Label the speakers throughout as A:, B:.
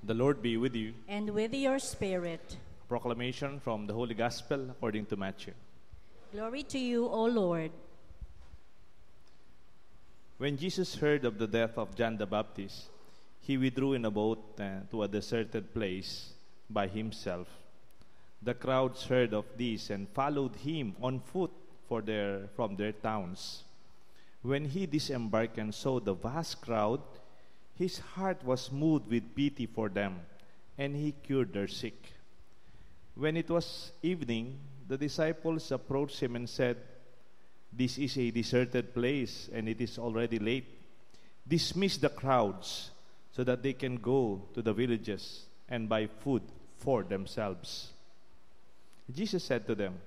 A: The Lord be with you.
B: And with your spirit.
A: Proclamation from the Holy Gospel according to Matthew.
B: Glory to you, O Lord.
A: When Jesus heard of the death of John the Baptist, he withdrew in a boat to a deserted place by himself. The crowds heard of this and followed him on foot from their towns. When he disembarked and saw the vast crowd, his heart was moved with pity for them, and he cured their sick. When it was evening, the disciples approached him and said, "This is a deserted place, and it is already late. Dismiss the crowds so that they can go to the villages and buy food for themselves." Jesus said to them,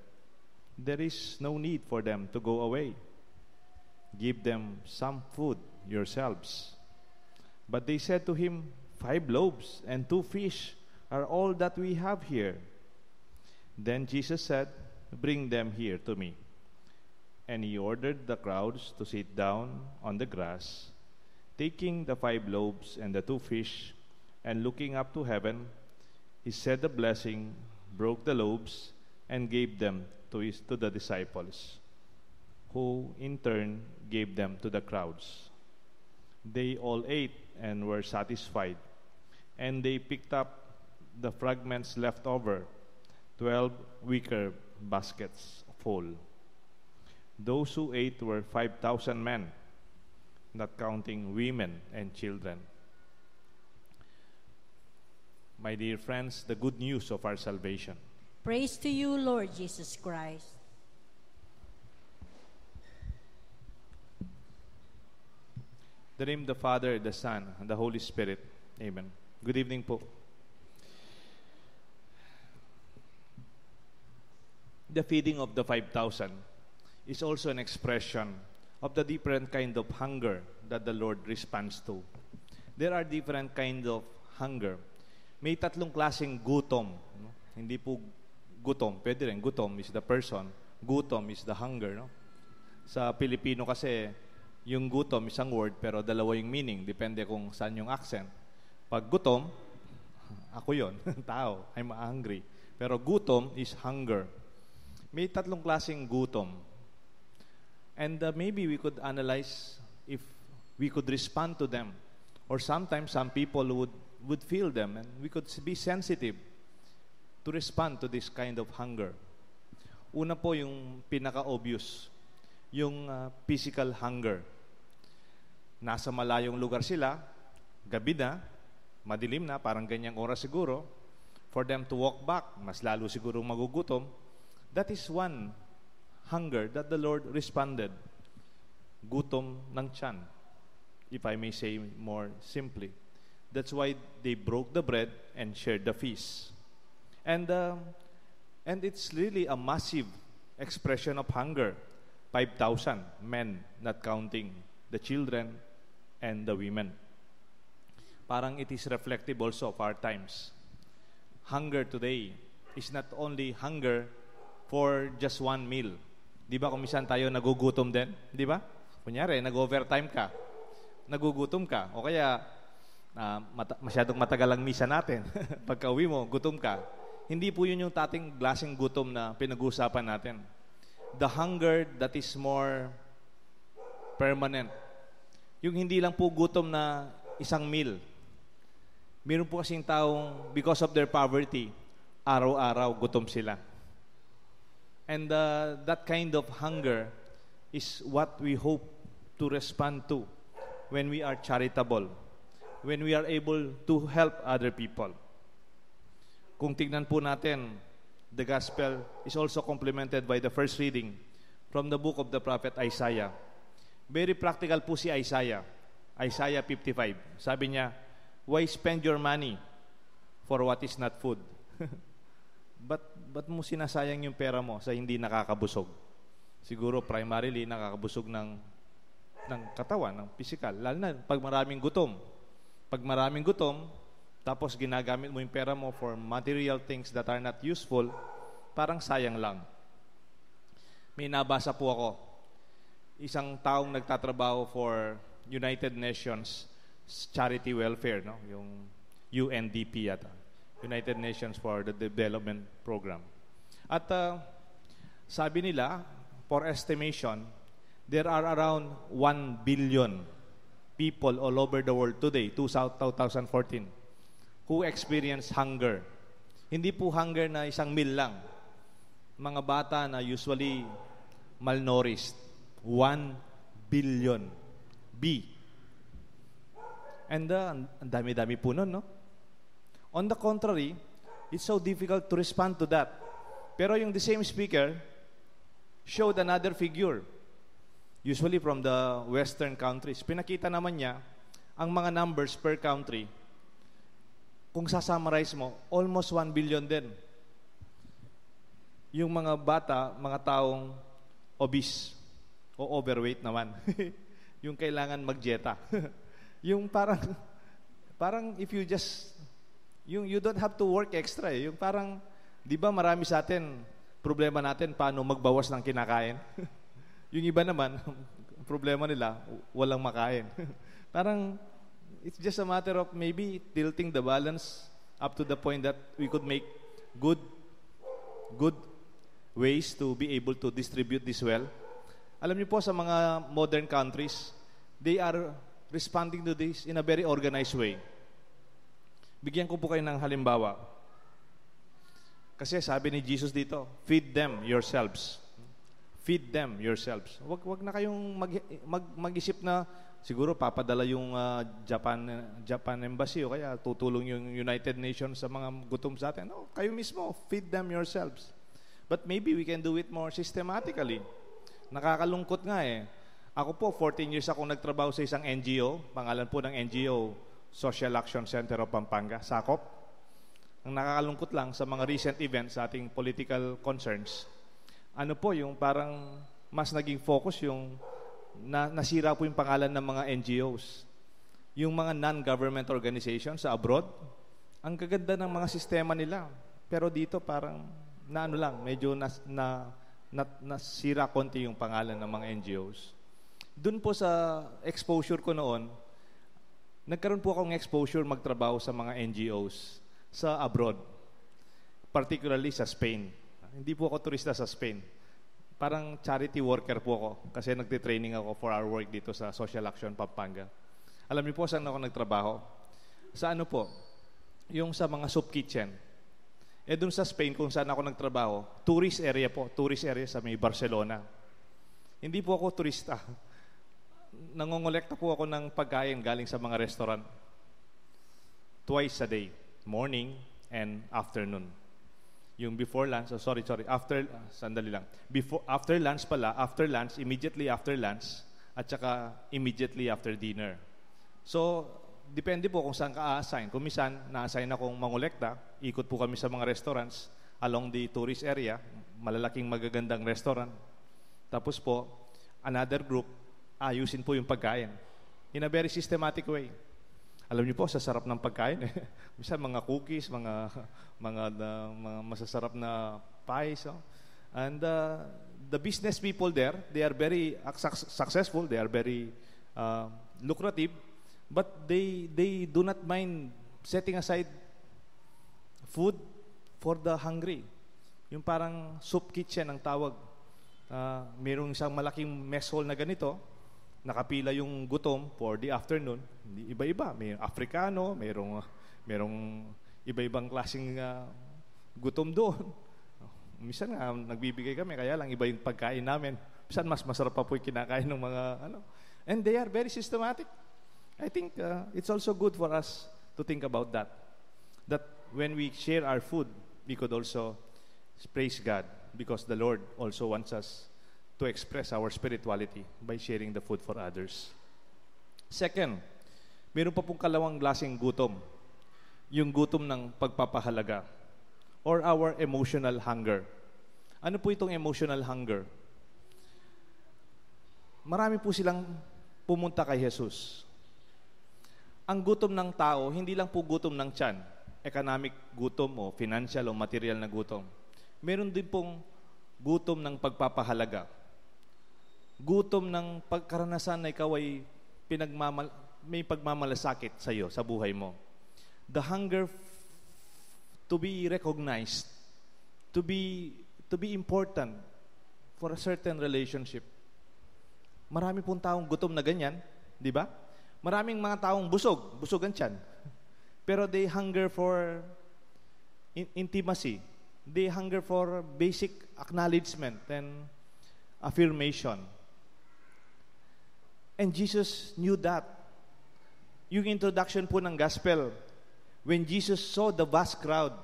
A: "There is no need for them to go away. Give them some food yourselves." But they said to him, "5 loaves and 2 fish are all that we have here." Then Jesus said, "Bring them here to me." And he ordered the crowds to sit down on the grass. Taking the 5 loaves and the 2 fish, and looking up to heaven, he said the blessing, broke the loaves, and gave them to the disciples, who in turn gave them to the crowds. They all ate and were satisfied, and they picked up the fragments left over, 12 wicker baskets full. Those who ate were 5,000 men, not counting women and children. My dear friends, the good news of our salvation.
B: Praise to you, Lord Jesus Christ.
A: In the name of the Father, the Son, and the Holy Spirit. Amen. Good evening po. The feeding of the 5,000 is also an expression of the different kind of hunger that the Lord responds to. There are different kind of hunger. May 3 klaseng gutom. No? Hindi po gutom. Pwede rin. Gutom is the person. Gutom is the hunger. No? Sa Pilipino kasi, yung gutom isang word pero dalawa yung meaning. Depende kung saan yung accent. Pag gutom, ako yon tao. I'm hungry. Pero gutom is hunger. May 3 klaseng gutom. And maybe we could analyze if we could respond to them. Or sometimes some people would feel them, and we could be sensitive to respond to this kind of hunger. Una po yung pinaka-obvious, yung physical hunger. Nasa malayong lugar sila, gabi na, madilim na, parang ganyang oras siguro. For them to walk back, mas lalo siguro magugutom. That is one hunger that the Lord responded. Gutom ng tiyan, if I may say more simply. That's why they broke the bread and shared the feast. And it's really a massive expression of hunger. 5,000 men, not counting the children and the women. Parang it is reflective also of our times. Hunger today is not only hunger for just one meal. Di ba kung minsan tayo nagugutom din? Di ba? Kunyari, nag-overtime ka, nagugutom ka, o kaya masyadong matagal ang misa natin. Pagka uwi mo, gutom ka. Hindi po yun yung tating klaseng gutom na pinag-uusapan natin. The hunger that is more permanent. Yung hindi lang po gutom na isang meal. Meron po kasing taong, because of their poverty, araw-araw gutom sila. And that kind of hunger is what we hope to respond to when we are charitable, when we are able to help other people. Kung tignan po natin, the gospel is also complemented by the first reading from the book of the prophet Isaiah. Very practical po si Isaiah. Isaiah 55. Sabi niya, "Why spend your money for what is not food?" Ba't mo sinasayang yung pera mo sa hindi nakakabusog? Siguro primarily nakakabusog ng katawan, ng physical. Lalo na pag maraming gutom. Pag maraming gutom, tapos ginagamit mo yung pera mo for material things that are not useful, parang sayang lang. May nabasa po ako. Isang taong nagtatrabaho for United Nations charity welfare, no? UNDP yata. United Nations for the Development Program. At sabi nila, for estimation, there are around 1 billion people all over the world today, 2014, who experience hunger. Hindi po hunger na 1 meal lang. Mga bata na usually malnourished. 1 billion. B. And ang dami-dami po nun, no? On the contrary, it's so difficult to respond to that. Pero yung the same speaker showed another figure, usually from the Western countries. Pinakita naman niya ang mga numbers per country. Kung sasummarize mo, almost 1 billion din. Yung mga bata, mga taong obese o overweight naman. Yung kailangan mag-dieta. Yung parang if you just you don't have to work extra eh. Yung parang, di ba marami sa atin, problema natin paano magbawas ng kinakain. Yung iba naman, problema nila, walang makain. Parang, it's just a matter of maybe tilting the balance up to the point that we could make good ways to be able to distribute this well. Alam niyo po, sa mga modern countries, they are responding to this in a very organized way. Bigyan ko po kayo ng halimbawa. Kasi sabi ni Jesus dito, feed them yourselves. Feed them yourselves. Wag na kayong mag-isip na siguro papadala yung Japan Embassy o kaya tutulong yung United Nations sa mga gutom sa atin. No, kayo mismo, feed them yourselves. But maybe we can do it more systematically. Nakakalungkot nga eh. Ako po, 14 years akong nagtrabaho sa isang NGO. Pangalan po ng NGO, Social Action Center of Pampanga, SACOP. Ang nakakalungkot lang sa mga recent events sa ating political concerns, ano po, yung parang mas naging focus yung nasira po yung pangalan ng mga NGOs. Yung mga non-government organizations sa abroad, ang gaganda ng mga sistema nila. Pero dito parang medyo nasira konti yung pangalan ng mga NGOs. Doon po sa exposure ko noon, nagkaroon po akong exposure magtrabaho sa mga NGOs sa abroad, particularly sa Spain. Hindi po ako turista sa Spain. Parang charity worker po ako kasi nagtitraining ako for our work dito sa Social Action Pampanga. Alam niyo po saan ako nagtrabaho? Sa ano po? Yung sa mga soup kitchen. Doon sa Spain kung saan ako nagtrabaho, tourist area sa may Barcelona. Hindi po ako turista. Nangongolekta po ako ng pagkain galing sa mga restaurant. Twice a day, morning and afternoon. Yung before lunch, after lunch, immediately after lunch, at saka immediately after dinner. So, depende po kung saan ka a-assign. Kung minsan, na-assign akong mangolekta, ikot po kami sa mga restaurants along the tourist area, malalaking magagandang restaurant. Tapos po, another group, ayusin po yung pagkain in a very systematic way. Alam niyo po, sa sarap ng pagkain. Minsan mga cookies, mga masasarap na pies. Oh. And the business people there, they are very successful, they are very lucrative, but they do not mind setting aside food for the hungry. Yung parang soup kitchen ang tawag. Mayroong isang malaking mess hall na ganito, nakapila yung gutom for the afternoon. Iba-iba. May Afrikano, mayroong iba-ibang klaseng gutom doon. Minsan nga, nagbibigay kami, kaya lang iba yung pagkain namin. Minsan mas masarap pa po yung kinakain ng mga And they are very systematic. I think it's also good for us to think about that. That when we share our food, we could also praise God because the Lord also wants us to express our spirituality by sharing the food for others. Second, meron pa pong kalawang klaseng gutom. Yung gutom ng pagpapahalaga or our emotional hunger. Ano po itong emotional hunger? Marami po silang pumunta kay Jesus. Ang gutom ng tao, hindi lang po gutom ng tiyan, economic gutom o financial o material na gutom. Meron din pong gutom ng pagpapahalaga. Gutom ng pagkaranasan na ikaw ay may pagmamalasakit sa iyo, sa buhay mo. the hunger to be recognized, to be important for a certain relationship. Marami pong taong gutom na ganyan, di ba? Maraming mga taong busog ang tiyan. Pero they hunger for intimacy. They hunger for basic acknowledgement and affirmation. And Jesus knew that. Yung introduction po ng gospel, when Jesus saw the vast crowd,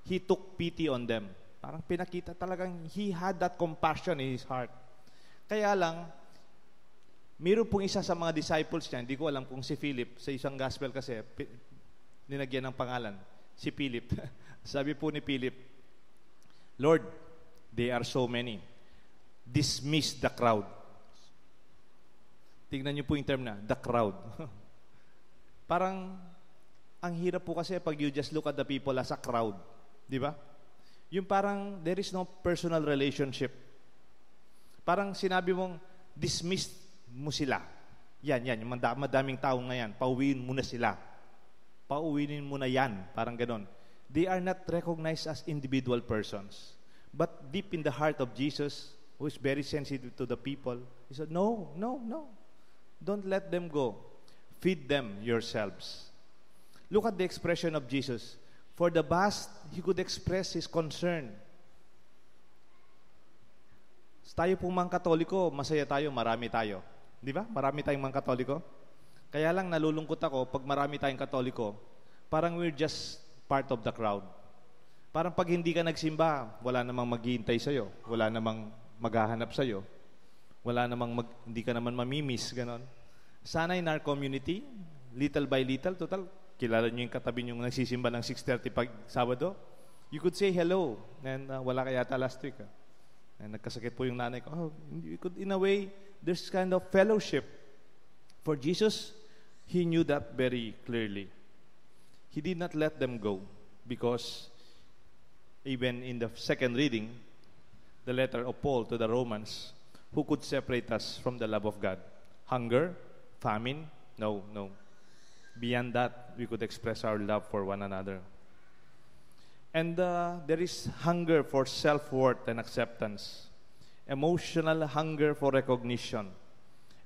A: He took pity on them. Parang pinakita talagang He had that compassion in His heart. Kaya lang, mayroon pong isa sa mga disciples niya, hindi ko alam kung si Philip, sa isang gospel kasi, ninagyan ng pangalan, si Philip. Sabi po ni Philip, Lord, they are so many. Dismiss the crowd. Tingnan niyo po yung term na, the crowd. Parang, ang hirap po kasi pag you just look at the people as a crowd. Di ba? Yung parang, there is no personal relationship. Parang sinabi mong, dismiss mo sila. Yan, yung madaming tao ngayon. Pauwiin mo na sila. Pauwiin mo na yan. Parang ganon. They are not recognized as individual persons. But deep in the heart of Jesus, who is very sensitive to the people, He said, no. Don't let them go. Feed them yourselves. Look at the expression of Jesus. For the vast, He could express His concern. Tayo pong mga Katoliko, masaya tayo, marami tayo. Di ba? Marami tayong mga Katoliko. Kaya lang nalulungkot ako pag marami tayong Katoliko, parang we're just part of the crowd. Parang pag hindi ka nagsimba, wala namang maghihintay sa'yo. Wala namang maghahanap sa'yo. Hindi ka naman mamimiss, ganon. Sana in our community, little by little, total, kilala nyo yung katabi nyo nagsisimba ng 6:30 pag Sabado, you could say hello. And wala ka yata last week. And nagkasakit po yung nanay ko. In a way, there's kind of fellowship. For Jesus, He knew that very clearly. He did not let them go because even in the second reading, the letter of Paul to the Romans, who could separate us from the love of God? Hunger? Famine? No. Beyond that, we could express our love for one another. And there is hunger for self-worth and acceptance. Emotional hunger for recognition.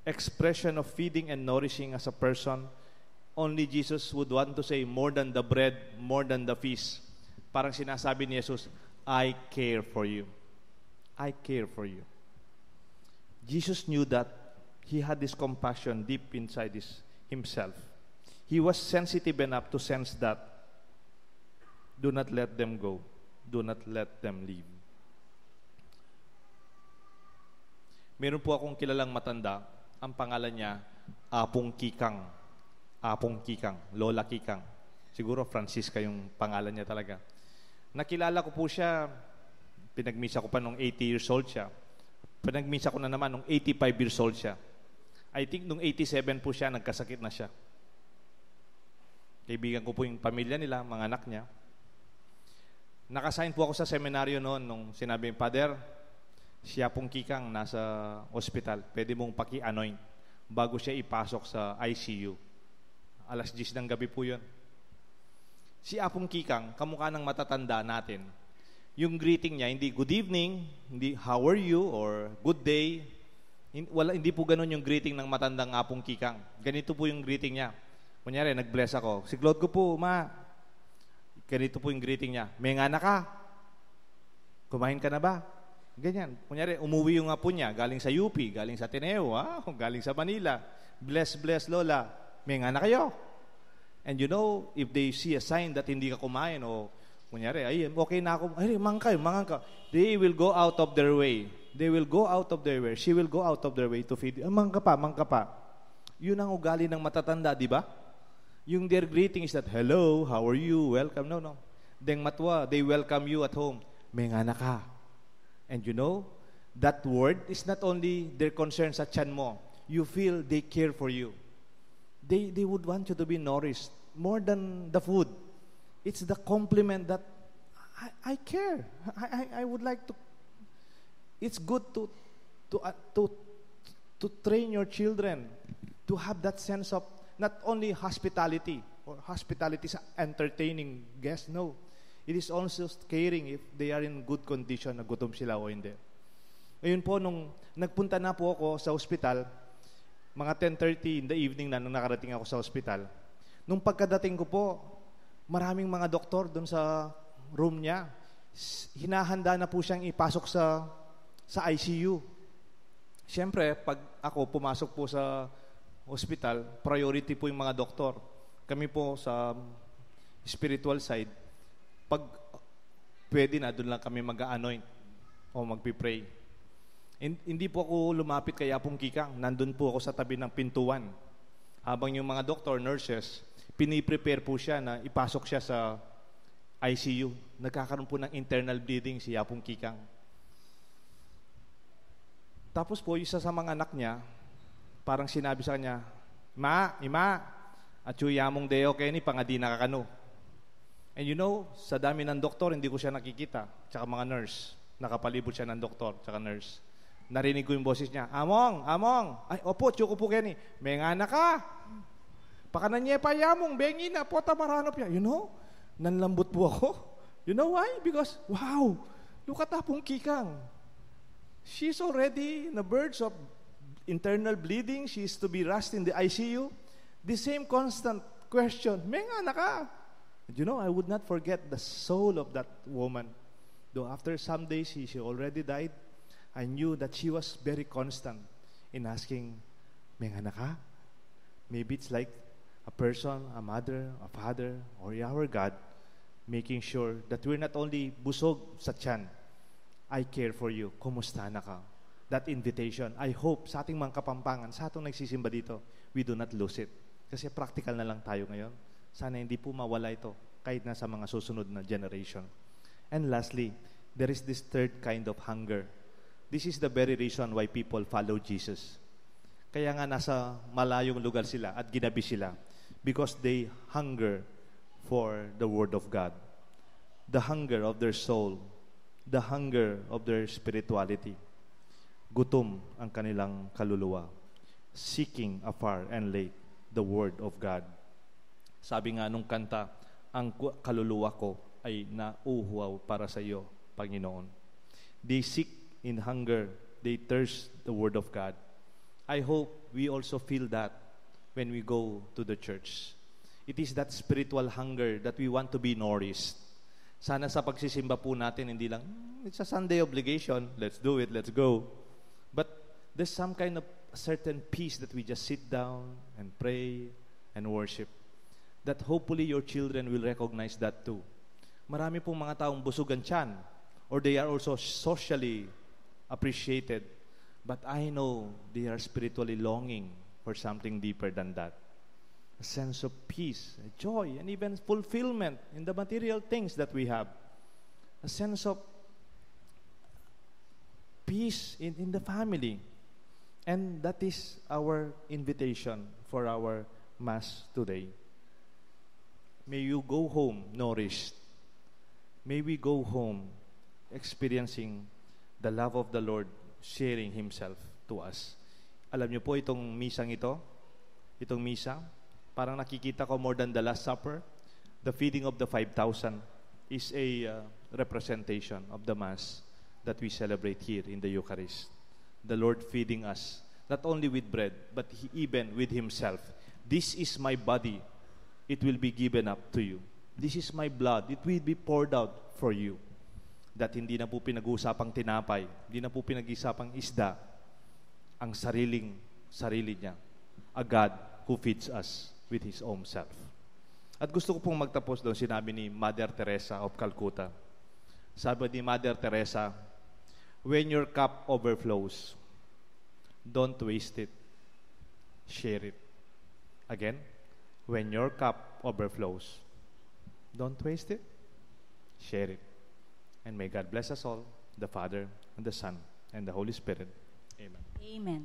A: Expression of feeding and nourishing as a person. Only Jesus would want to say, more than the bread, more than the feast. Parang sinasabi ni Jesus, I care for you. I care for you. Jesus knew that He had this compassion deep inside Himself. He was sensitive enough to sense that. Do not let them go. Do not let them leave. Meron po akong kilalang matanda. Ang pangalan niya, Apong Kikang. Apong Kikang. Lola Kikang. Siguro Francisca yung pangalan niya talaga. Nakilala ko po siya, pinagmisa ko pa nung 80 years old siya. Pinagmisa ko na naman nung 85 years old siya. I think nung 87 po siya, nagkasakit na siya. Kaibigan ko po yung pamilya nila, mga anak niya. Nakasign po ako sa seminaryo noon nung sinabi, Father, siya pong Kikang nasa ospital. Pwede mong paki-anoint bago siya ipasok sa ICU. Alas 10 ng gabi po yun. Si Apong Kikang, kamukha ng matatanda natin. Yung greeting niya, hindi good evening, hindi how are you, or good day. Hindi po ganun yung greeting ng matandang Apong Kikang. Ganito po yung greeting niya. Kunyari, nag-bless ako. Si Claude ko po, Ma. Ganito po yung greeting niya. May anak ka. Kumain ka na ba? Ganyan. Kunyari, umuwi yung apo niya. Galing sa UP, galing sa Ateneo, galing sa Manila. Bless, Lola. May anak kayo. And you know, if they see a sign that hindi ka kumain o kunyari, ay, okay na ako. Ay, mangang ka. They will go out of their way. They will go out of their way. She will go out of their way to feed you. Mangka pa. Yun ang ugali ng matatanda, di ba? Yung their greeting is that, hello, how are you, welcome. No. Deng matwa, they welcome you at home. May anak ka. And you know, that word is not only their concern sa tiyan mo. You feel they care for you. They would want you to be nourished more than the food. It's the compliment that I care. I would like to. It's good to train your children to have that sense of not only hospitality, or hospitality is entertaining guests. No. It is also caring if they are in good condition, na gutom sila o hindi. Ngayon po, nung nagpunta na po ako sa ospital, mga 10:30 in the evening na nung nakarating ako sa ospital, nung pagkadating ko po, maraming mga doktor doon sa room niya. Hinahanda na po siyang ipasok sa ICU. Siyempre, pag ako pumasok po sa ospital, priority po yung mga doktor. Kami po sa spiritual side, pag pwede na, doon lang kami mag-anoint o magpipray. Hindi po ako lumapit kay Apong Kikang. Nandun po ako sa tabi ng pintuan. Habang yung mga doctor, nurses, piniprepare po siya na ipasok siya sa ICU. Nagkakaroon po ng internal bleeding si Apong Kikang. Tapos po, isa sa mga anak niya, parang sinabi sa kanya, Ima, at yamong deo keni pangadi nakakano. And you know, sa dami ng doktor, hindi ko siya nakikita. Tsaka mga nurse. Nakapalibot siya ng doktor, tsaka nurse. Narinig ko yung boses niya, Among! Ay, opo, tsuko po keni. May nga na ka! Pakanan niya pa yamong, bengi na, pota maranop niya. You know, nanlambot po ako. You know why? Because, wow, look at Apong Kikang. She's already in the verge of internal bleeding. She's to be rushed in the ICU. The same constant question, may nga na ka! You know, I would not forget the soul of that woman. Though after some days she already died, I knew that she was very constant in asking, may anak ka? Maybe it's like a person, a mother, a father, or our God, making sure that we're not only busog sa tiyan, I care for you. Kumusta na ka? That invitation, I hope sa ating mga Kapampangan, sa atong nagsisimba dito, we do not lose it. Kasi practical na lang tayo ngayon. Sana hindi po mawala ito kahit na sa mga susunod na generation. And lastly, there is this third kind of hunger. This is the very reason why people follow Jesus. Kaya nga nasa malayong lugar sila at ginabi sila because they hunger for the Word of God. The hunger of their soul, the hunger of their spirituality. Gutom ang kanilang kaluluwa, seeking afar and late the Word of God. Sabi nga nung kanta, ang kaluluwa ko ay nauuhaw para sa iyo, Panginoon. They seek in hunger, they thirst the Word of God. I hope we also feel that when we go to the church. It is that spiritual hunger that we want to be nourished. Sana sa pagsisimba po natin, hindi lang, it's a Sunday obligation, let's do it, let's go. But there's some kind of certain peace that we just sit down and pray and worship. That hopefully your children will recognize that too. Marami pong mga taong busugan tiyan, or they are also socially appreciated, but I know they are spiritually longing for something deeper than that. A sense of peace, joy, and even fulfillment in the material things that we have. A sense of peace in the family. And that is our invitation for our Mass today. May you go home nourished. May we go home experiencing the love of the Lord sharing Himself to us. Alam niyo po itong misang ito, itong misa, parang nakikita ko more than the Last Supper. The feeding of the 5,000 is a representation of the Mass that we celebrate here in the Eucharist. The Lord feeding us, not only with bread, but even with Himself. This is my body. It will be given up to you. This is my blood. It will be poured out for you. That hindi na po pinag-uusapang tinapay, hindi na po pinag-uusapang isda, ang sarili niya. A God who feeds us with His own self. At gusto ko pong magtapos doon, sinabi ni Mother Teresa of Calcutta. Sabi ni Mother Teresa, when your cup overflows, don't waste it. Share it. Again, when your cup overflows, don't waste it. Share it. And may God bless us all, the Father, and the Son, and the Holy Spirit. Amen.
B: Amen.